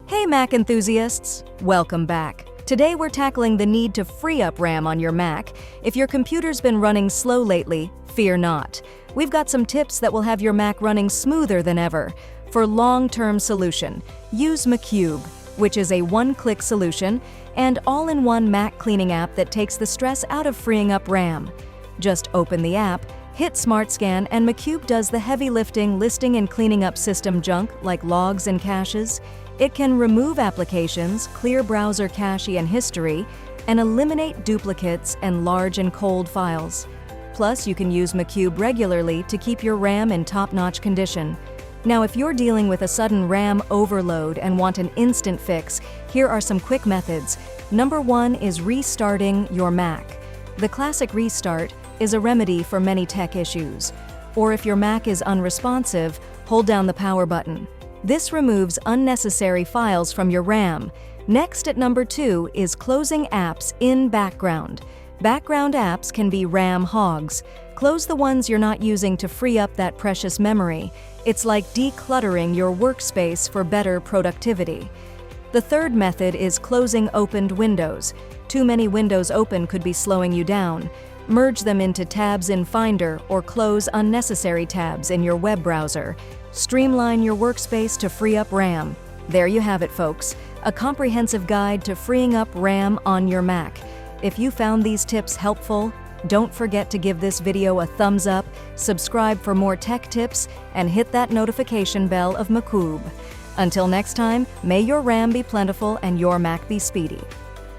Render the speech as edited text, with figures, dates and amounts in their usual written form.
Hey Mac enthusiasts! Welcome back. Today we're tackling the need to free up RAM on your Mac. If your computer's been running slow lately, fear not. We've got some tips that will have your Mac running smoother than ever. For long-term solution, use Macube, which is a one-click solution and all-in-one Mac cleaning app that takes the stress out of freeing up RAM. Just open the app, hit Smart Scan, and Macube does the heavy lifting, listing and cleaning up system junk like logs and caches. It can remove applications, clear browser cache and history, and eliminate duplicates and large and cold files. Plus, you can use Macube regularly to keep your RAM in top-notch condition. Now, if you're dealing with a sudden RAM overload and want an instant fix, here are some quick methods. Number 1 is restarting your Mac. The classic restart is a remedy for many tech issues. Or if your Mac is unresponsive, hold down the power button. This removes unnecessary files from your RAM. Next at number 2 is closing apps in background. Background apps can be RAM hogs. Close the ones you're not using to free up that precious memory. It's like decluttering your workspace for better productivity. The third method is closing opened windows. Too many windows open could be slowing you down. Merge them into tabs in Finder or close unnecessary tabs in your web browser. Streamline your workspace to free up RAM. There you have it, folks. A comprehensive guide to freeing up RAM on your Mac. If you found these tips helpful, don't forget to give this video a thumbs up, subscribe for more tech tips, and hit that notification bell of Macube. Until next time, may your RAM be plentiful and your Mac be speedy.